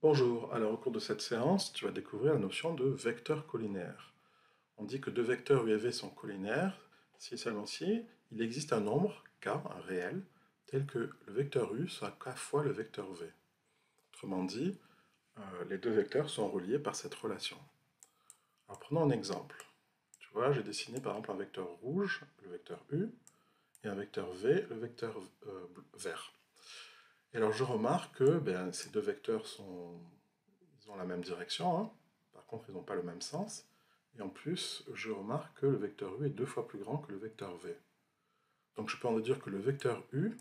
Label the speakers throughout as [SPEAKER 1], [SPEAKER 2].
[SPEAKER 1] Bonjour, alors au cours de cette séance, tu vas découvrir la notion de vecteur collinaire. On dit que deux vecteurs u et v sont collinaires si et seulement si il existe un nombre, k, un réel, tel que le vecteur u soit k fois le vecteur v. Autrement dit, les deux vecteurs sont reliés par cette relation. Alors prenons un exemple. Tu vois, j'ai dessiné par exemple un vecteur rouge, le vecteur u, et un vecteur v, le vecteur vert. Et alors je remarque que ces deux vecteurs ils ont la même direction, hein. Par contre ils n'ont pas le même sens. Et en plus, je remarque que le vecteur u est deux fois plus grand que le vecteur v. Donc je peux en déduire que le vecteur u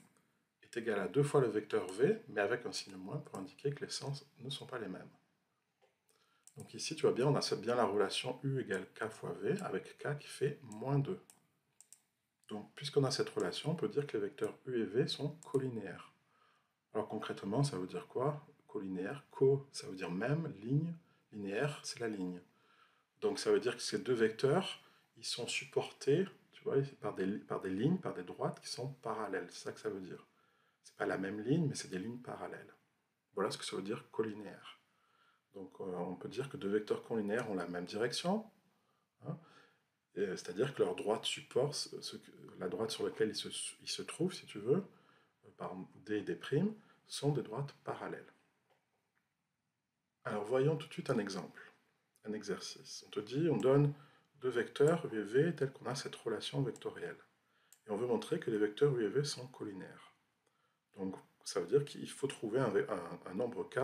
[SPEAKER 1] est égal à deux fois le vecteur v, mais avec un signe moins pour indiquer que les sens ne sont pas les mêmes. Donc ici, tu vois bien, on a bien la relation u égale k fois v, avec k qui fait moins 2. Donc puisqu'on a cette relation, on peut dire que les vecteurs u et v sont collinéaires. Alors concrètement, ça veut dire quoi? Collinéaire, ça veut dire même, ligne, linéaire, c'est la ligne. Donc ça veut dire que ces deux vecteurs, ils sont supportés, tu vois, par des lignes, par des droites qui sont parallèles. C'est ça que ça veut dire. C'est pas la même ligne, mais c'est des lignes parallèles. Voilà ce que ça veut dire collinéaire. Donc on peut dire que deux vecteurs collinéaires ont la même direction, hein, c'est-à-dire que leur droite supporte la droite sur laquelle ils se trouvent, si tu veux, par D et D', sont des droites parallèles. Alors voyons tout de suite un exemple, un exercice. On te dit, on donne deux vecteurs u et v tels qu'on a cette relation vectorielle. Et on veut montrer que les vecteurs u et v sont collinaires. Donc ça veut dire qu'il faut trouver un nombre k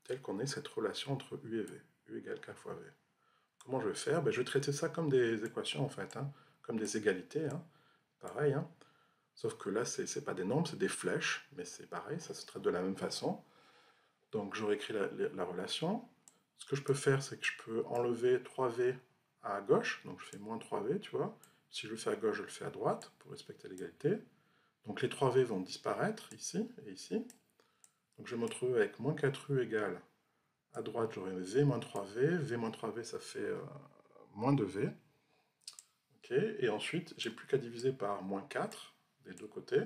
[SPEAKER 1] tel qu'on ait cette relation entre u et v, u égale k fois v. Comment je vais faire? Je vais traiter ça comme des équations en fait, hein, comme des égalités, hein, pareil, hein. Sauf que là, c'est pas des nombres, c'est des flèches, mais c'est pareil, ça se traite de la même façon. Donc j'aurais écrit la relation. Ce que je peux faire, c'est que je peux enlever 3v à gauche, donc je fais moins 3v, tu vois. Si je le fais à gauche, je le fais à droite, pour respecter l'égalité. Donc les 3v vont disparaître, ici et ici. Donc je vais me retrouver avec moins 4u égale, à droite j'aurai v moins 3v, v moins 3v ça fait moins 2v. Okay. Et ensuite, j'ai plus qu'à diviser par moins 4 des deux côtés.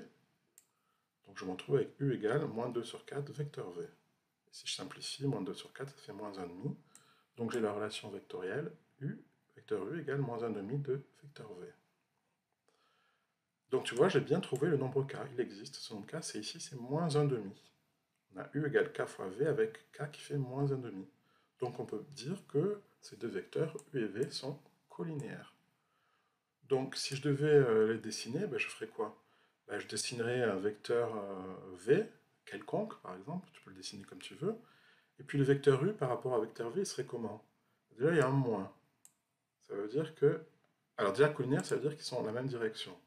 [SPEAKER 1] Donc je me retrouve avec u égale moins 2 sur 4 vecteur v. Et si je simplifie, moins 2 sur 4, ça fait moins 1,5. Donc j'ai la relation vectorielle u, vecteur u égale moins 1,5 de vecteur v. Donc tu vois, j'ai bien trouvé le nombre k, il existe, ce nombre k, c'est ici, c'est moins 1,5. On a u égale k fois v avec k qui fait moins 1,5. Donc on peut dire que ces deux vecteurs, u et v, sont collinéaires. Donc si je devais les dessiner, je ferais quoi? Je dessinerais un vecteur v, quelconque par exemple, tu peux le dessiner comme tu veux, et puis le vecteur u par rapport à vecteur v, il serait comment? Déjà, il y a un moins. Ça veut dire que... Alors déjà, collinaire, ça veut dire qu'ils sont dans la même direction.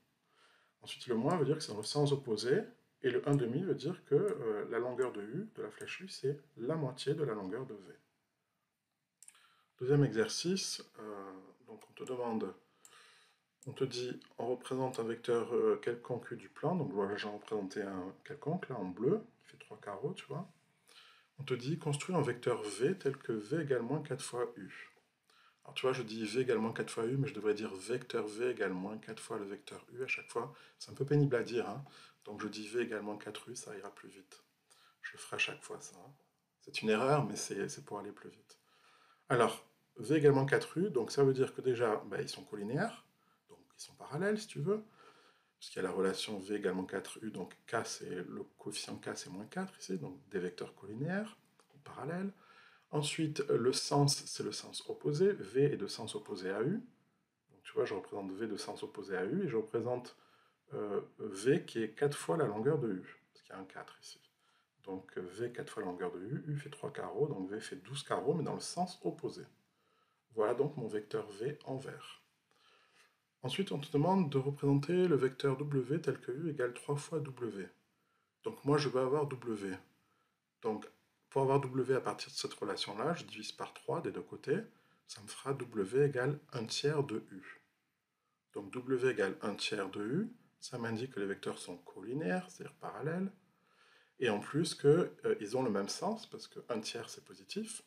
[SPEAKER 1] Ensuite, le moins veut dire que c'est dans le sens opposé, et le 1,5 veut dire que la longueur de u, de la flèche u, c'est la moitié de la longueur de v. Deuxième exercice, donc on te demande... On te dit, on représente un vecteur quelconque du plan, donc voilà, j'ai représenté un quelconque, là, en bleu, qui fait 3 carreaux, tu vois. On te dit, construis un vecteur v tel que v égale moins 4 fois u. Alors tu vois, je dis v égale moins 4 fois u, mais je devrais dire vecteur v égale moins 4 fois le vecteur u à chaque fois. C'est un peu pénible à dire, hein. Donc je dis v égale moins 4u, ça ira plus vite. Je le ferai à chaque fois, ça, hein. C'est une erreur, mais c'est pour aller plus vite. Alors, v égale moins 4u, donc ça veut dire que déjà, ils sont collinéaires, donc ils sont parallèles si tu veux, puisqu'il y a la relation v égale moins 4u, donc k, le coefficient k c'est moins 4 ici, donc des vecteurs collinéaires, parallèles. Ensuite, le sens, c'est le sens opposé. V est de sens opposé à U. Donc tu vois, je représente V de sens opposé à U, et je représente V qui est 4 fois la longueur de U, parce qu'il y a un 4 ici. Donc V 4 fois la longueur de U, U fait 3 carreaux, donc V fait 12 carreaux, mais dans le sens opposé. Voilà donc mon vecteur V en vert. Ensuite, on te demande de représenter le vecteur W tel que U égale 3 fois W. Donc moi, je veux avoir W. Donc, pour avoir W à partir de cette relation-là, je divise par 3 des deux côtés, ça me fera W égale 1 tiers de U. Donc W égale 1 tiers de U, ça m'indique que les vecteurs sont collinéaires, c'est-à-dire parallèles, et en plus qu'ils ont le même sens, parce que 1 tiers c'est positif,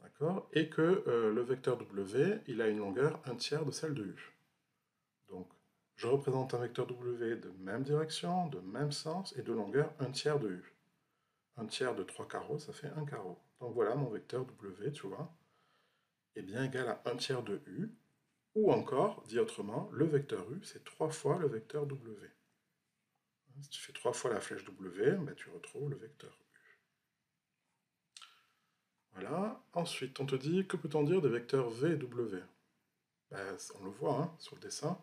[SPEAKER 1] d'accord, et que le vecteur W, il a une longueur 1 tiers de celle de U. Donc, je représente un vecteur W de même direction, de même sens, et de longueur 1 tiers de U. 1 tiers de 3 carreaux, ça fait 1 carreau. Donc voilà mon vecteur W, tu vois, est bien égal à 1 tiers de U, ou encore, dit autrement, le vecteur U, c'est 3 fois le vecteur W. Si tu fais 3 fois la flèche W, ben tu retrouves le vecteur U. Voilà. Ensuite, on te dit, que peut-on dire des vecteurs V et W? Ben, on le voit hein, sur le dessin.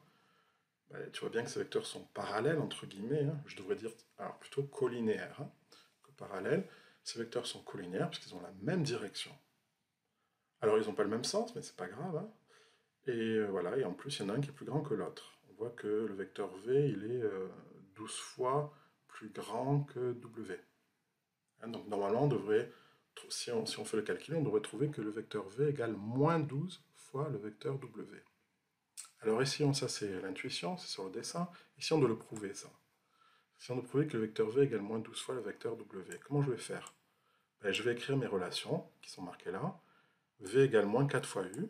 [SPEAKER 1] Ben, tu vois bien que ces vecteurs sont parallèles, entre guillemets. Hein. Je devrais dire, alors plutôt collinéaires hein, que parallèles. Ces vecteurs sont collinéaires parce qu'ils ont la même direction. Alors, ils n'ont pas le même sens, mais c'est pas grave. Hein. Et voilà, et en plus, il y en a un qui est plus grand que l'autre. On voit que le vecteur V, il est 12 fois plus grand que W. Hein, donc normalement, on devrait, si on fait le calcul, on devrait trouver que le vecteur V égale moins 12 fois le vecteur W. Alors ici, ça c'est l'intuition, c'est sur le dessin. Ici, on doit le prouver, ça. Si on doit prouver que le vecteur V égale moins 12 fois le vecteur W, comment je vais faire? Ben, je vais écrire mes relations, qui sont marquées là. V égale moins 4 fois U,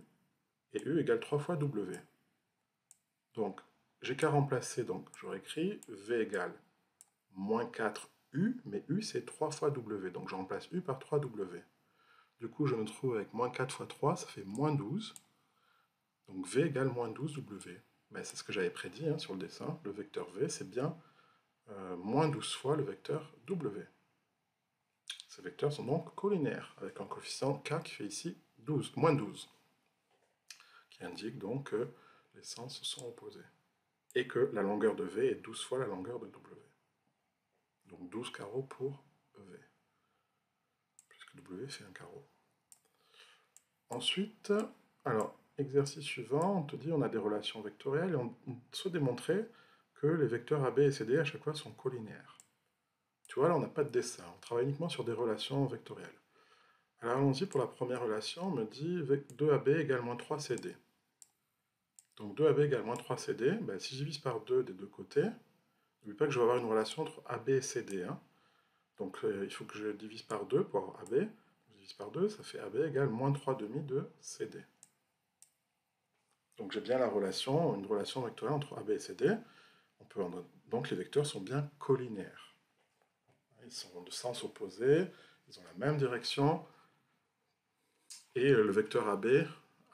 [SPEAKER 1] et U égale 3 fois W. Donc, j'ai qu'à remplacer, donc j'aurais écrit V égale moins 4U, mais U c'est 3 fois W, donc je remplace U par 3W. Du coup, je me trouve avec moins 4 fois 3, ça fait moins 12. Donc V égale moins 12W. Ben, c'est ce que j'avais prédit hein, sur le dessin. Le vecteur V, c'est bien moins 12 fois le vecteur W. Ces vecteurs sont donc collinéaires, avec un coefficient K qui fait ici 12, moins 12, qui indique donc que les sens sont opposés. Et que la longueur de V est 12 fois la longueur de W. Donc 12 carreaux pour V, puisque W fait un carreau. Ensuite, alors, exercice suivant, on te dit on a des relations vectorielles et on souhaite démontrer que les vecteurs AB et CD à chaque fois sont collinéaires. Tu vois, là on n'a pas de dessin, on travaille uniquement sur des relations vectorielles. Alors allons-y pour la première relation, on me dit 2AB égale moins 3CD. Donc 2AB égale moins 3CD, ben, si je divise par 2 des deux côtés, n'oublie pas que je vais avoir une relation entre AB et CD. Hein. Donc il faut que je divise par 2 pour avoir AB. Je divise par 2, ça fait AB égale moins 3 demi de CD. Donc j'ai bien la relation, une relation vectorielle entre AB et CD. Donc les vecteurs sont bien collinaires. Ils sont de sens opposé, ils ont la même direction, et le vecteur AB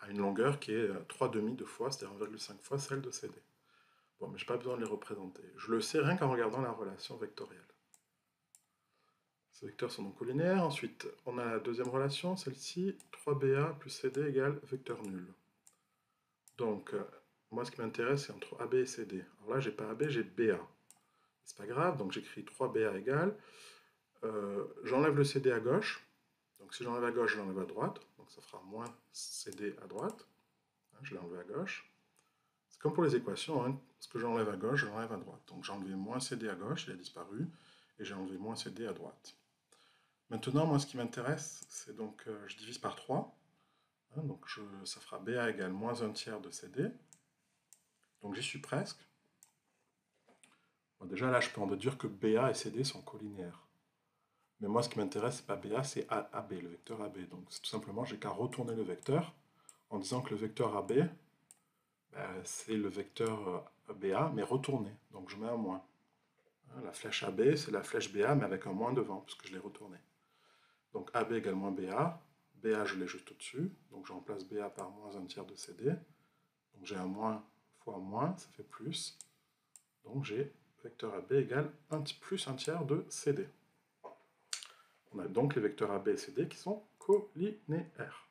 [SPEAKER 1] a une longueur qui est 3 demi de fois, c'est-à-dire 1,5 fois celle de CD. Bon, mais je n'ai pas besoin de les représenter. Je le sais rien qu'en regardant la relation vectorielle. Ces vecteurs sont donc collinaires. Ensuite, on a la deuxième relation, celle-ci, 3BA plus CD égale vecteur nul. Donc, moi, ce qui m'intéresse, c'est entre AB et CD. Alors là, j'ai pas AB, j'ai BA. C'est pas grave, donc j'écris 3BA égale. J'enlève le CD à gauche. Donc, si j'enlève à gauche, je l'enlève à droite. Donc, ça fera moins CD à droite. Je l'ai enlevé à gauche. C'est comme pour les équations. Hein. Ce que j'enlève à gauche, je l'enlève à droite. Donc, j'ai enlevé moins CD à gauche, il a disparu. Et j'ai enlevé moins CD à droite. Maintenant, moi, ce qui m'intéresse, c'est donc, je divise par 3. Hein, donc, ça fera BA égale moins 1 tiers de CD. Donc, j'y suis presque. Bon, déjà, là, je peux en déduire que BA et CD sont collinéaires. Mais moi, ce qui m'intéresse, c'est pas BA, c'est AB, le vecteur AB. Donc, tout simplement, j'ai qu'à retourner le vecteur en disant que le vecteur AB, ben, c'est le vecteur BA, mais retourné. Donc, je mets un moins. Hein, la flèche AB, c'est la flèche BA, mais avec un moins devant, puisque je l'ai retourné. Donc, AB égale moins BA. BA, je l'ai juste au-dessus. Donc, je remplace BA par moins 1 tiers de CD. Donc, j'ai un moins fois moins, ça fait plus. Donc, j'ai vecteur AB égale plus 1 tiers de CD. On a donc les vecteurs AB et CD qui sont collinéaires.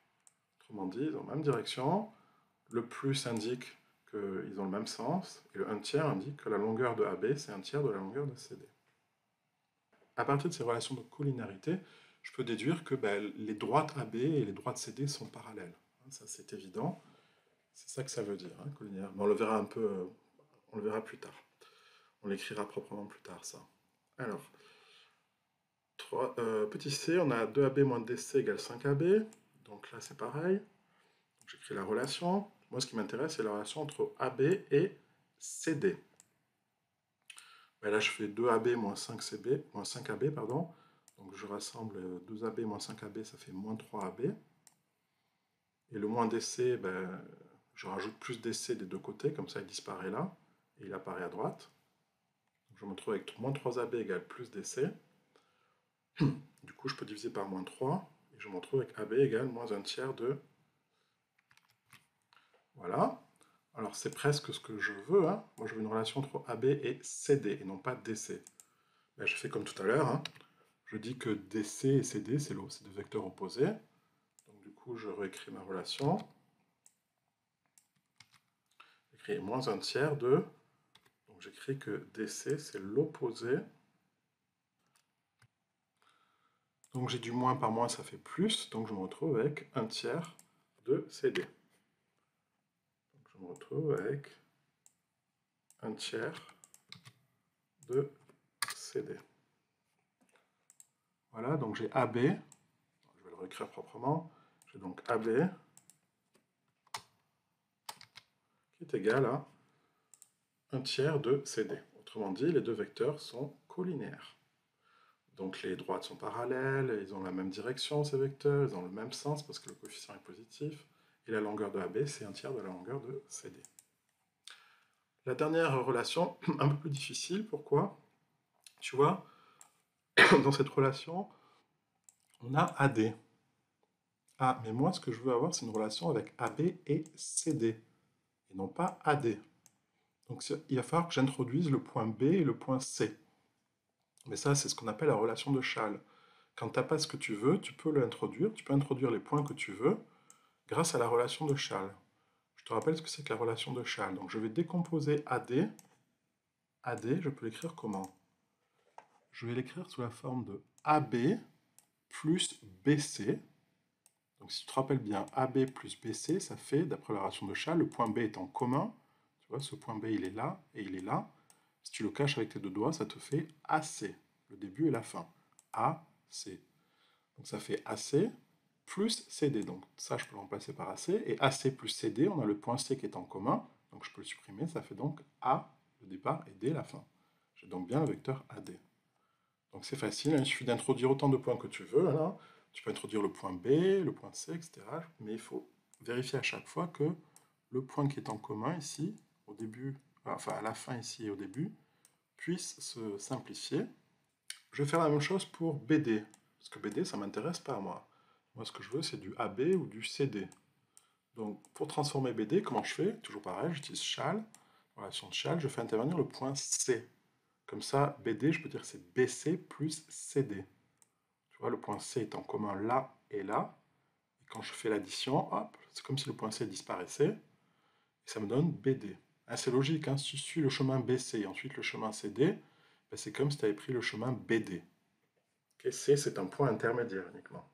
[SPEAKER 1] Autrement dit, ils ont la même direction. Le plus indique qu'ils ont le même sens. Et le 1 tiers indique que la longueur de AB, c'est 1 tiers de la longueur de CD. À partir de ces relations de collinéarité, je peux déduire que les droites AB et les droites CD sont parallèles. Ça, c'est évident. C'est ça que ça veut dire, hein, collinaire. Mais on le verra un peu, on le verra plus tard. On l'écrira proprement plus tard, ça. Alors, petit c, on a 2AB moins DC égale 5AB. Donc là, c'est pareil. J'écris la relation. Moi, ce qui m'intéresse, c'est la relation entre AB et CD. Là, je fais 2AB moins 5CB, moins 5AB, pardon. Donc je rassemble 2AB moins 5AB, ça fait moins 3AB. Et le moins DC, je rajoute plus DC des deux côtés, comme ça il disparaît là, et il apparaît à droite. Donc je me retrouve avec moins 3AB égale plus DC. Du coup, je peux diviser par moins 3, et je me retrouve avec AB égale moins 1 tiers de... Voilà. Alors, c'est presque ce que je veux, hein. Moi, je veux une relation entre AB et CD, et non pas DC. Ben, je fais comme tout à l'heure, hein. Je dis que DC et CD, c'est deux vecteurs opposés. Donc, du coup, je réécris ma relation. J'écris moins 1 tiers de... Donc, j'écris que DC, c'est l'opposé. Donc, j'ai du moins par moins, ça fait plus. Donc, je me retrouve avec 1 tiers de CD. Donc, je me retrouve avec 1 tiers de CD. Voilà, donc j'ai AB. Je vais le réécrire proprement. J'ai donc AB qui est égal à 1 tiers de CD. Autrement dit, les deux vecteurs sont colinéaires. Donc les droites sont parallèles, ils ont la même direction, ces vecteurs, ils ont le même sens parce que le coefficient est positif. Et la longueur de AB, c'est 1 tiers de la longueur de CD. La dernière relation, un peu plus difficile, pourquoi? Tu vois, dans cette relation, on a AD. Ah, mais moi, ce que je veux avoir, c'est une relation avec AB et CD, et non pas AD. Donc il va falloir que j'introduise le point B et le point C. Mais ça, c'est ce qu'on appelle la relation de Schall. Quand tu n'as pas ce que tu veux, tu peux l'introduire, tu peux introduire les points que tu veux grâce à la relation de Schall. Je te rappelle ce que c'est que la relation de Schall. Donc je vais décomposer AD. AD, je peux l'écrire comment? Je vais l'écrire sous la forme de AB plus BC. Donc si tu te rappelles bien, AB plus BC, ça fait, d'après la relation de Schall, le point B est en commun. Tu vois, ce point B, il est là et il est là. Si tu le caches avec tes deux doigts, ça te fait AC, le début et la fin. AC. Donc ça fait AC plus CD. Donc ça, je peux le remplacer par AC. Et AC plus CD, on a le point C qui est en commun. Donc je peux le supprimer. Ça fait donc A, le départ, et D, la fin. J'ai donc bien le vecteur AD. Donc c'est facile, il suffit d'introduire autant de points que tu veux. Là. Tu peux introduire le point B, le point C, etc. Mais il faut vérifier à chaque fois que le point qui est en commun ici, au début, enfin à la fin ici et au début, puisse se simplifier. Je vais faire la même chose pour BD, parce que BD, ça ne m'intéresse pas à moi. Moi, ce que je veux, c'est du AB ou du CD. Donc, pour transformer BD, comment je fais? Toujours pareil, j'utilise Schall, relation de Schall, je fais intervenir le point C. Comme ça, BD, je peux dire que c'est BC plus CD. Tu vois, le point C est en commun là et là. Et quand je fais l'addition, hop, c'est comme si le point C disparaissait. Et ça me donne BD. Hein, c'est logique, hein, si tu suis le chemin BC et ensuite le chemin CD, ben c'est comme si tu avais pris le chemin BD. Okay, C, c'est un point intermédiaire uniquement.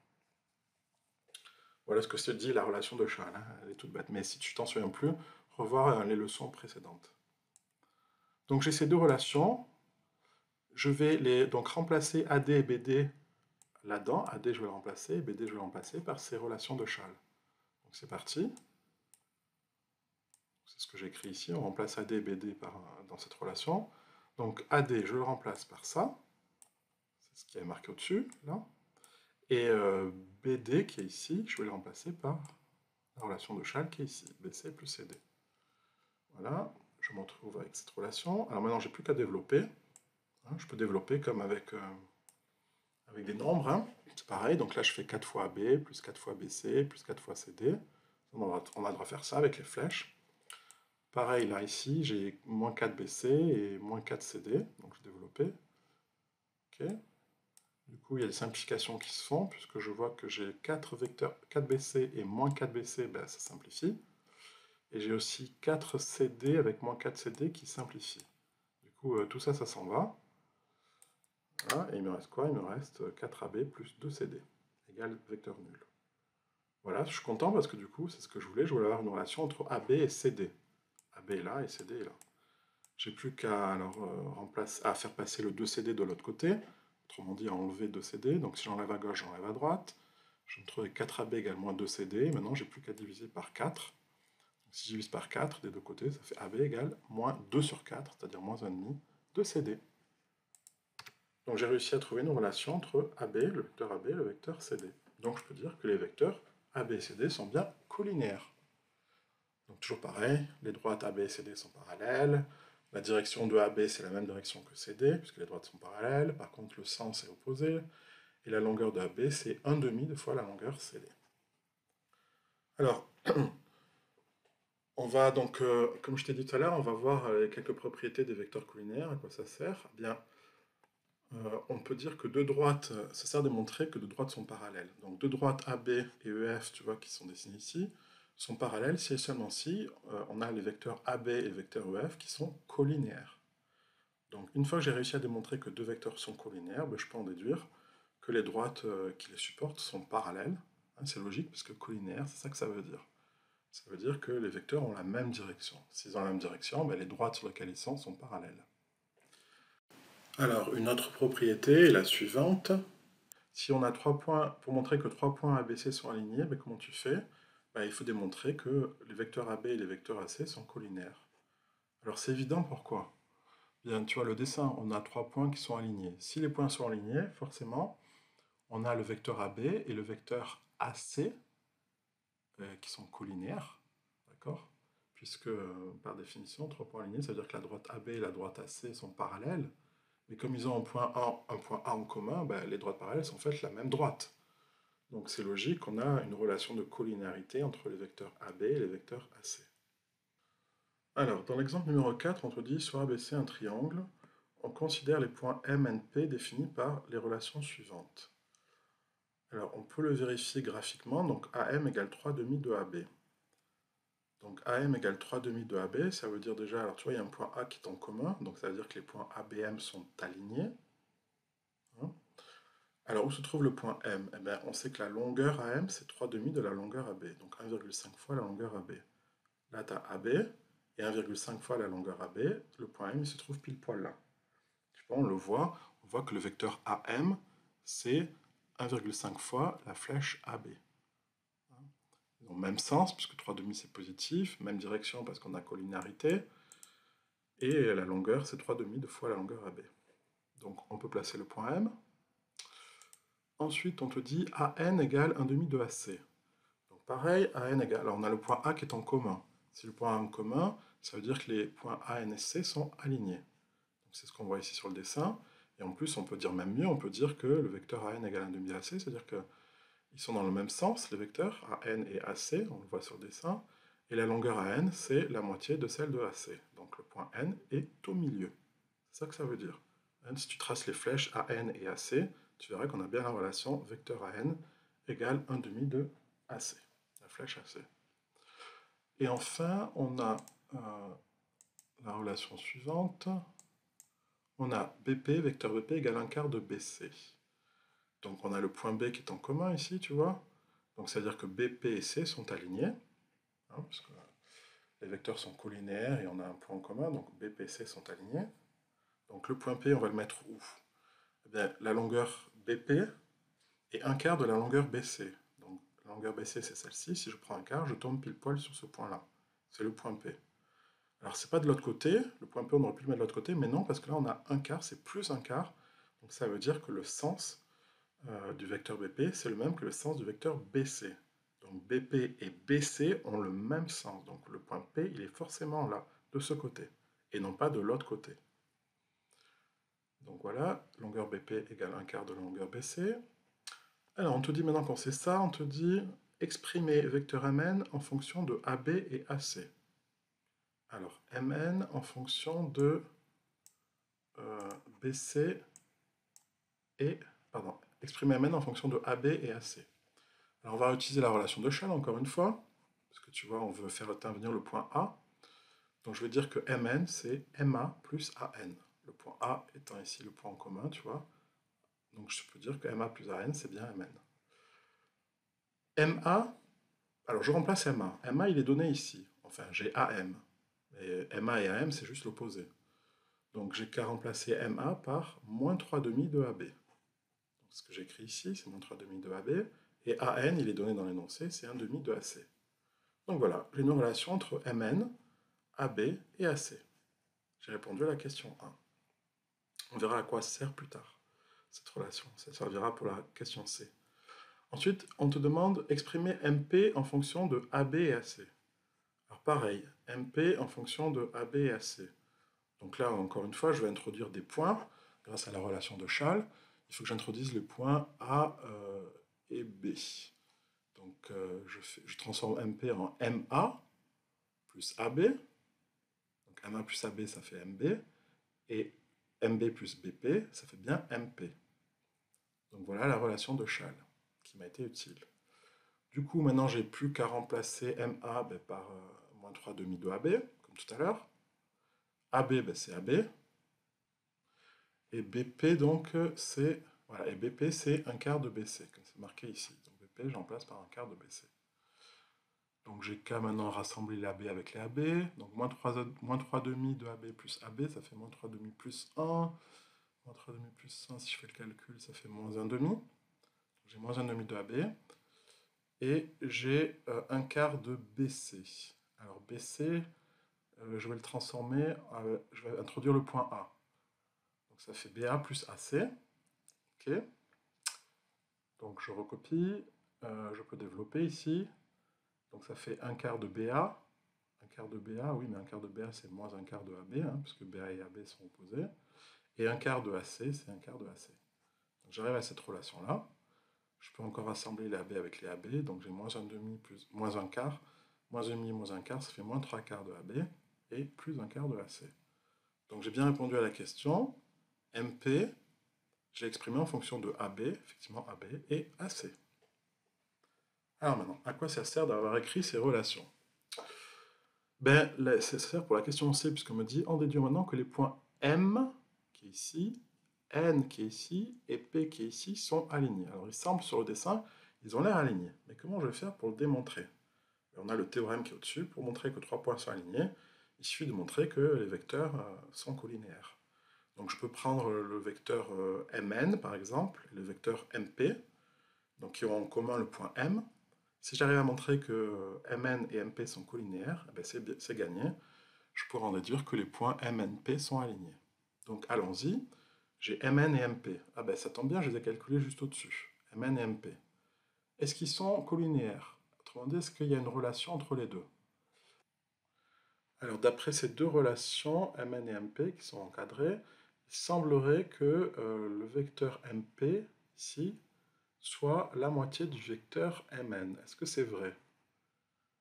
[SPEAKER 1] Voilà ce que se dit la relation de Schall. Hein, elle est toute bête. Mais si tu t'en souviens plus, revoir les leçons précédentes. Donc j'ai ces deux relations. Je vais donc remplacer AD et BD là-dedans. AD, je vais le remplacer, et BD, je vais le remplacer par ces relations de Schall. Donc c'est parti. C'est ce que j'ai écrit ici. On remplace AD et BD dans cette relation. Donc AD, je le remplace par ça. C'est ce qui est marqué au-dessus, là. Et BD, qui est ici, je vais le remplacer par la relation de Schall, qui est ici. BC plus CD. Voilà, je me retrouve avec cette relation. Alors maintenant, j'ai plus qu'à développer. Hein, je peux développer comme avec des nombres. Hein. C'est pareil, donc là, je fais 4 fois AB, plus 4 fois BC, plus 4 fois CD. On va devoir faire ça avec les flèches. Pareil, là, ici, j'ai moins 4 BC et moins 4 CD. Donc, je vais développer. OK. Du coup, il y a des simplifications qui se font, puisque je vois que j'ai 4 vecteurs, 4 BC et moins 4 BC, ben, ça simplifie. Et j'ai aussi 4 CD avec moins 4 CD qui simplifient. Du coup, tout ça, ça s'en va. Voilà, et il me reste quoi? Il me reste 4AB plus 2CD, égale vecteur nul. Voilà, je suis content parce que du coup, c'est ce que je voulais avoir une relation entre AB et CD. AB est là et CD est là. J'ai plus qu'à faire passer le 2CD de l'autre côté, autrement dit à enlever 2CD. Donc si j'enlève à gauche, j'enlève à droite. Je me trouve avec 4AB égale moins 2CD. Maintenant, j'ai plus qu'à diviser par 4. Donc, si je divise par 4 des deux côtés, ça fait AB égale moins 2 sur 4, c'est-à-dire moins 1,5 de CD. Donc j'ai réussi à trouver une relation entre AB, le vecteur AB et le vecteur CD. Donc je peux dire que les vecteurs AB et CD sont bien colinéaires. Donc toujours pareil, les droites AB et CD sont parallèles. La direction de AB, c'est la même direction que CD, puisque les droites sont parallèles. Par contre, le sens est opposé. et la longueur de AB, c'est 1/2 fois la longueur CD. Alors, on va donc, comme je t'ai dit tout à l'heure, on va voir quelques propriétés des vecteurs collinaires, à quoi ça sert. Eh bien, on peut dire que deux droites, ça sert à démontrer que deux droites sont parallèles. Donc deux droites AB et EF, tu vois, qui sont dessinées ici, sont parallèles si et seulement si on a les vecteurs AB et le vecteur EF qui sont collinéaires. Donc une fois que j'ai réussi à démontrer que deux vecteurs sont collinéaires, ben, je peux en déduire que les droites qui les supportent sont parallèles. Hein, c'est logique, parce que collinéaire, c'est ça que ça veut dire. Ça veut dire que les vecteurs ont la même direction. S'ils ont la même direction, ben, les droites sur lesquelles ils sont parallèles. Alors, une autre propriété est la suivante. Si on a 3 points, pour montrer que 3 points ABC sont alignés, ben, comment tu fais? Ben, il faut démontrer que les vecteurs AB et les vecteurs AC sont collinaires. Alors c'est évident, pourquoi? Bien, tu vois le dessin, on a 3 points qui sont alignés. Si les points sont alignés, forcément, on a le vecteur AB et le vecteur AC qui sont collinaires, d'accord? Puisque, par définition, 3 points alignés, ça veut dire que la droite AB et la droite AC sont parallèles. Mais comme ils ont un point A en commun, ben, les droites parallèles sont en fait la même droite. Donc c'est logique qu'on a une relation de collinéarité entre les vecteurs AB et les vecteurs AC. Alors, dans l'exemple numéro 4, on te dit, sur ABC un triangle, on considère les points M et P définis par les relations suivantes. Alors, on peut le vérifier graphiquement, donc AM égale 3/2 de AB. Donc AM égale 3/2 de AB, ça veut dire déjà, alors tu vois, il y a un point A qui est en commun, donc ça veut dire que les points ABM sont alignés. Hein. Alors, où se trouve le point M? Eh bien, on sait que la longueur AM, c'est 3/2 de la longueur AB, donc 1,5 fois la longueur AB. Là, tu as AB, et 1,5 fois la longueur AB, le point M, il se trouve pile poil là. Tu vois, on voit que le vecteur AM, c'est 1,5 fois la flèche AB. Ils ont le même sens, puisque 3/2 c'est positif, même direction parce qu'on a collinarité, et la longueur, c'est 3/2 fois la longueur AB. Donc, on peut placer le point M. Ensuite, on te dit AN égale 1/2 de AC. Donc pareil, AN égale... Alors on a le point A qui est en commun. Si le point A est en commun, ça veut dire que les points A, N et C sont alignés. C'est ce qu'on voit ici sur le dessin. Et en plus, on peut dire même mieux, on peut dire que le vecteur AN égale 1/2 AC, c'est-à-dire qu'ils sont dans le même sens, les vecteurs, AN et AC, on le voit sur le dessin. Et la longueur AN, c'est la moitié de celle de AC. Donc le point N est au milieu. C'est ça que ça veut dire. Si tu traces les flèches AN et AC, tu verras qu'on a bien la relation vecteur AN égale 1/2 de AC, la flèche AC. Et enfin, on a la relation suivante. On a BP, vecteur BP égale 1/4 de BC. Donc on a le point B qui est en commun ici, tu vois. Donc ça veut dire que BP et C sont alignés, hein, parce que les vecteurs sont collinaires et on a un point en commun, donc BP et C sont alignés. Donc le point P, on va le mettre où? Eh bien, la longueur BP est 1/4 de la longueur BC. Donc la longueur BC, c'est celle-ci. Si je prends 1/4, je tombe pile poil sur ce point-là. C'est le point P. Alors c'est pas de l'autre côté, le point P, on aurait pu le mettre de l'autre côté, mais non, parce que là on a 1/4, c'est plus 1/4. Donc ça veut dire que le sens du vecteur BP, c'est le même que le sens du vecteur BC. Donc BP et BC ont le même sens. Donc le point P, il est forcément là, de ce côté, et non pas de l'autre côté. Donc voilà, longueur BP égale 1/4 de la longueur BC. Alors on te dit maintenant qu'on sait ça, on te dit exprimer vecteur Mn en fonction de AB et AC. Alors Mn en fonction de BC et... Pardon, exprimer Mn en fonction de AB et AC. Alors on va utiliser la relation de Schall encore une fois, parce que tu vois, on veut faire intervenir le point A. Donc je vais dire que Mn, c'est MA plus AN. Le point A étant ici le point en commun, tu vois. Donc je peux dire que MA plus AN, c'est bien Mn. MA, alors je remplace MA. MA, il est donné ici. Enfin, j'ai AM. Mais MA et AM, c'est juste l'opposé. Donc j'ai qu'à remplacer MA par moins 3/2 de AB. Donc ce que j'écris ici, c'est moins 3/2 de AB. Et AN, il est donné dans l'énoncé, c'est 1/2 de AC. Donc voilà, j'ai une relation entre Mn, AB et AC. J'ai répondu à la question 1. On verra à quoi ça sert plus tard, cette relation. Ça servira pour la question C. Ensuite, on te demande d'exprimer MP en fonction de AB et AC. Alors pareil, MP en fonction de AB et AC. Donc là, encore une fois, je vais introduire des points grâce à la relation de Schall. il faut que j'introduise les points A et B. Donc je transforme MP en MA plus AB. Donc MA plus AB, ça fait MB. Et MB plus BP, ça fait bien MP. Donc voilà la relation de Schall qui m'a été utile. Du coup, maintenant, j'ai plus qu'à remplacer MA par moins 3 demi de AB, comme tout à l'heure. AB, c'est AB. Et BP, donc, c'est... Voilà, et BP, c'est un quart de BC, comme c'est marqué ici. Donc BP, j'en place par un quart de BC. Donc j'ai qu'à maintenant rassembler les AB avec les AB. Donc moins 3 demi de AB plus AB, ça fait moins 3 demi plus 1. Moins 3 demi plus 1, si je fais le calcul, ça fait moins 1 demi. J'ai moins 1 demi de AB. Et j'ai un quart de BC. Alors BC, je vais le transformer, je vais introduire le point A. Donc ça fait BA plus AC. Ok. Donc je recopie, je peux développer ici. Donc ça fait un quart de BA. Un quart de BA, oui, mais un quart de BA c'est moins un quart de AB, hein, puisque BA et AB sont opposés. Et un quart de AC, c'est un quart de AC. Donc j'arrive à cette relation-là. Je peux encore assembler les AB avec les AB. Donc j'ai moins un demi plus moins un quart. Moins un demi moins un quart, ça fait moins 3 quarts de AB. Et plus un quart de AC. Donc j'ai bien répondu à la question. MP, je l'ai exprimé en fonction de AB, effectivement AB, et AC. Alors maintenant, à quoi ça sert d'avoir écrit ces relations? Ben, ça sert pour la question C, puisqu'on me dit, en déduit maintenant que les points M, qui est ici, N, qui est ici, et P, qui est ici, sont alignés. Alors, il semble sur le dessin, ils ont l'air alignés. Mais comment je vais faire pour le démontrer? On a le théorème qui est au-dessus. Pour montrer que trois points sont alignés, il suffit de montrer que les vecteurs sont collinéaires. Donc, je peux prendre le vecteur Mn, par exemple, et le vecteur Mp, donc qui ont en commun le point M. Si j'arrive à montrer que Mn et Mp sont collinéaires, eh ben c'est gagné. Je pourrais en déduire que les points MNP sont alignés. Donc allons-y. J'ai Mn et Mp. Ah ben ça tombe bien, je les ai calculés juste au-dessus. Mn et Mp. Est-ce qu'ils sont collinéaires? Autrement dit, est-ce qu'il y a une relation entre les deux? Alors d'après ces deux relations, Mn et Mp, qui sont encadrées, il semblerait que le vecteur Mp, ici, soit la moitié du vecteur Mn. Est-ce que c'est vrai?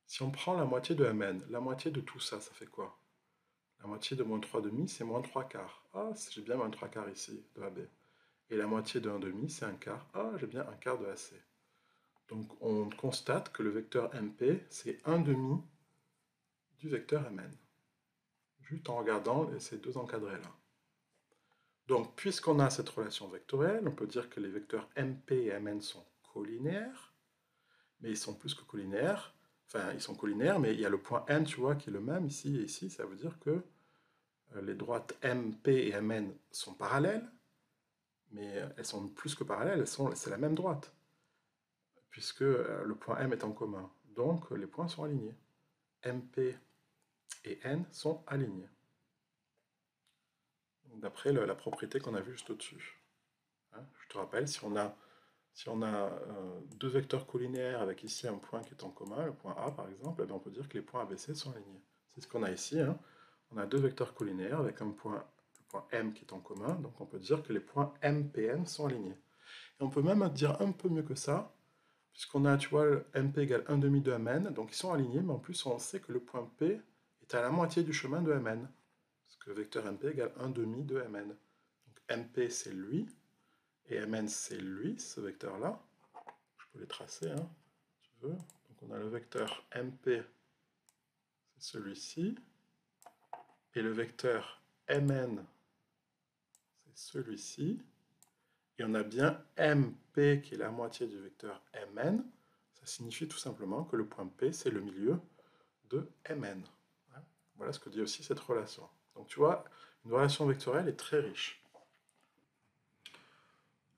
[SPEAKER 1] Si on prend la moitié de Mn, la moitié de tout ça, ça fait quoi? La moitié de moins 3 demi, c'est moins 3 quarts. Ah, j'ai bien moins 3 quarts ici, de AB. Et la moitié de 1 demi, c'est un quart. Ah, j'ai bien un quart de AC. Donc on constate que le vecteur MP, c'est 1 demi du vecteur Mn. Juste en regardant ces deux encadrés-là. Donc, puisqu'on a cette relation vectorielle, on peut dire que les vecteurs MP et Mn sont collinéaires, mais ils sont plus que collinéaires. Enfin, ils sont collinéaires, mais il y a le point N, tu vois, qui est le même ici et ici. Ça veut dire que les droites MP et Mn sont parallèles, mais elles sont plus que parallèles, c'est la même droite, puisque le point M est en commun. Donc, les points sont alignés. MP et N sont alignés. D'après la propriété qu'on a vue juste au-dessus. Hein, je te rappelle, si on a deux vecteurs collinéaires avec ici un point qui est en commun, le point A par exemple, eh bien on peut dire que les points ABC sont alignés. C'est ce qu'on a ici. Hein. On a deux vecteurs collinéaires avec le point M qui est en commun, donc on peut dire que les points MPN sont alignés. Et on peut même dire un peu mieux que ça, puisqu'on a, tu vois, MP égale 1 demi de Mn, donc ils sont alignés, mais en plus on sait que le point P est à la moitié du chemin de Mn, parce que le vecteur MP égale 1 demi de Mn. Donc MP c'est lui, et Mn c'est lui, ce vecteur-là. Je peux les tracer, hein, si tu veux. Donc on a le vecteur MP, c'est celui-ci, et le vecteur Mn, c'est celui-ci. Et on a bien MP qui est la moitié du vecteur Mn. Ça signifie tout simplement que le point P, c'est le milieu de Mn. Voilà ce que dit aussi cette relation. Donc tu vois, une relation vectorielle est très riche.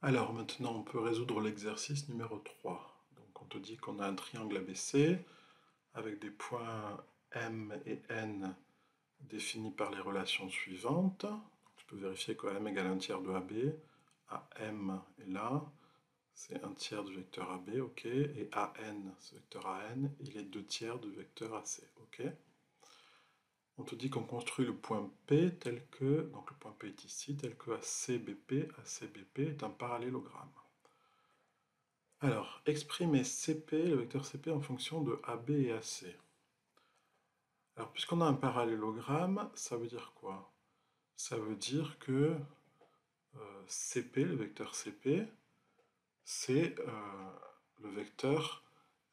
[SPEAKER 1] Alors maintenant, on peut résoudre l'exercice numéro 3. Donc on te dit qu'on a un triangle ABC avec des points M et N définis par les relations suivantes. Tu peux vérifier que M égale 1 tiers de AB, AM est là, c'est 1 tiers du vecteur AB, ok, et AN, ce vecteur AN, il est 2 tiers du vecteur AC, ok. On te dit qu'on construit le point P tel que, donc le point P est ici, tel que ACBP est un parallélogramme. Alors, exprimer CP, le vecteur CP en fonction de AB et AC. Alors, puisqu'on a un parallélogramme, ça veut dire quoi? Ça veut dire que CP, le vecteur CP, c'est le vecteur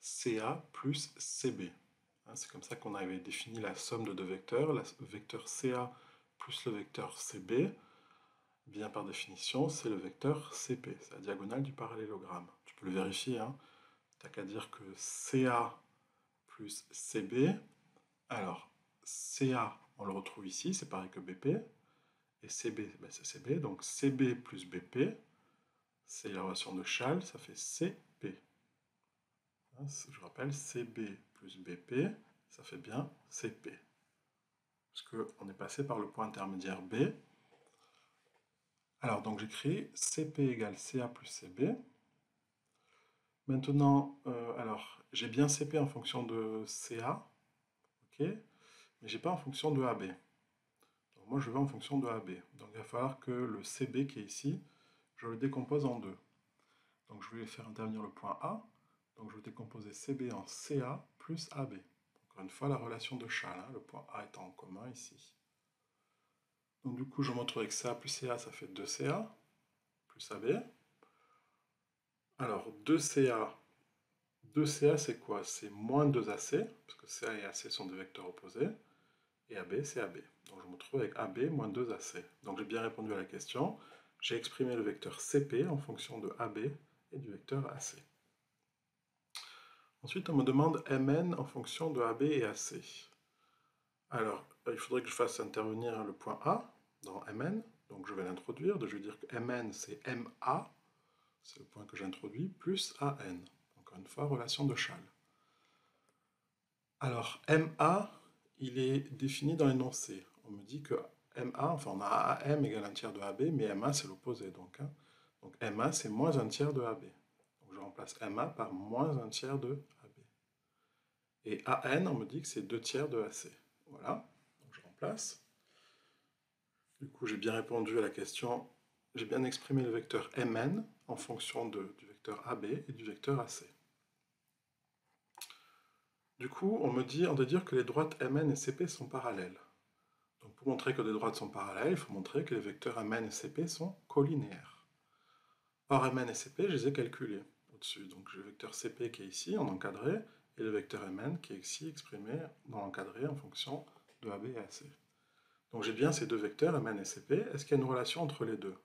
[SPEAKER 1] CA plus CB. C'est comme ça qu'on avait défini la somme de deux vecteurs, le vecteur CA plus le vecteur CB. Bien par définition, c'est le vecteur CP, c'est la diagonale du parallélogramme. Tu peux le vérifier, hein. Tu n'as qu'à dire que CA plus CB. Alors, CA, on le retrouve ici, c'est pareil que BP. Et CB, ben c'est CB, donc CB plus BP, c'est la relation de Schall, ça fait CP. Je rappelle, CB plus BP, ça fait bien CP. Parce qu'on est passé par le point intermédiaire B. Alors, donc j'écris CP égale CA plus CB. Maintenant, alors, j'ai bien CP en fonction de CA, ok, mais j'ai pas en fonction de AB. Donc moi, je veux en fonction de AB. Donc il va falloir que le CB qui est ici, je le décompose en deux. Donc je vais faire intervenir le point A. Donc je vais décomposer CB en CA plus AB. Encore une fois, la relation de Schall, hein, le point A étant en commun ici. Donc du coup, je me retrouve avec CA plus CA, ça fait 2CA plus AB. Alors 2CA c'est quoi? C'est moins 2AC, parce que CA et AC sont des vecteurs opposés. Et AB, c'est AB. Donc je me retrouve avec AB moins 2AC. Donc j'ai bien répondu à la question. J'ai exprimé le vecteur CP en fonction de AB et du vecteur AC. Ensuite, on me demande Mn en fonction de AB et AC. Alors, il faudrait que je fasse intervenir le point A dans Mn. Donc je vais l'introduire. Je vais dire que Mn, c'est MA, c'est le point que j'introduis, plus AN. Encore une fois, relation de Schall. Alors, MA, il est défini dans l'énoncé. On me dit que MA, enfin on a AM égale 1 tiers de AB, mais MA c'est l'opposé donc. Donc MA c'est moins 1 tiers de AB. Donc je remplace MA par moins 1 tiers de AB. Et AN, on me dit que c'est 2 tiers de AC. Voilà, donc je remplace. Du coup j'ai bien répondu à la question, j'ai bien exprimé le vecteur Mn en fonction du vecteur AB et du vecteur AC. Du coup, on doit dire que les droites Mn et Cp sont parallèles. Donc pour montrer que des droites sont parallèles, il faut montrer que les vecteurs Mn et Cp sont collinéaires. Or Mn et Cp, je les ai calculés au-dessus. Donc j'ai le vecteur Cp qui est ici en encadré, et le vecteur Mn qui est ici exprimé dans l'encadré en fonction de AB et AC. Donc j'ai bien ces deux vecteurs, Mn et Cp. Est-ce qu'il y a une relation entre les deux?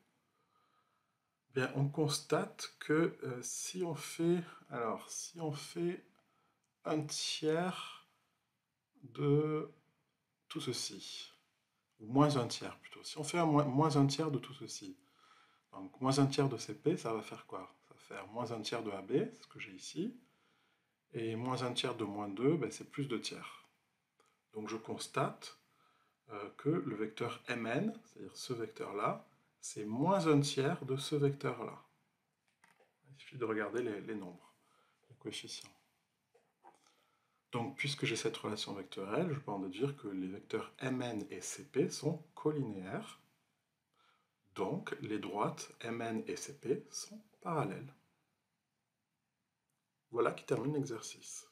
[SPEAKER 1] Bien, on constate que si on fait 1 tiers de tout ceci, ou moins 1 tiers plutôt, si on fait moins 1 tiers de tout ceci, donc moins 1 tiers de Cp, ça va faire quoi? Ça va faire moins 1 tiers de AB, c'est ce que j'ai ici, et moins 1 tiers de moins 2, ben c'est plus 2 tiers. Donc je constate que le vecteur Mn, c'est-à-dire ce vecteur-là, c'est moins 1 tiers de ce vecteur-là. Il suffit de regarder les nombres, les coefficients. Donc, puisque j'ai cette relation vectorielle, je peux en déduire que les vecteurs Mn et Cp sont collinéaires. Donc, les droites Mn et Cp sont parallèles. Voilà qui termine l'exercice.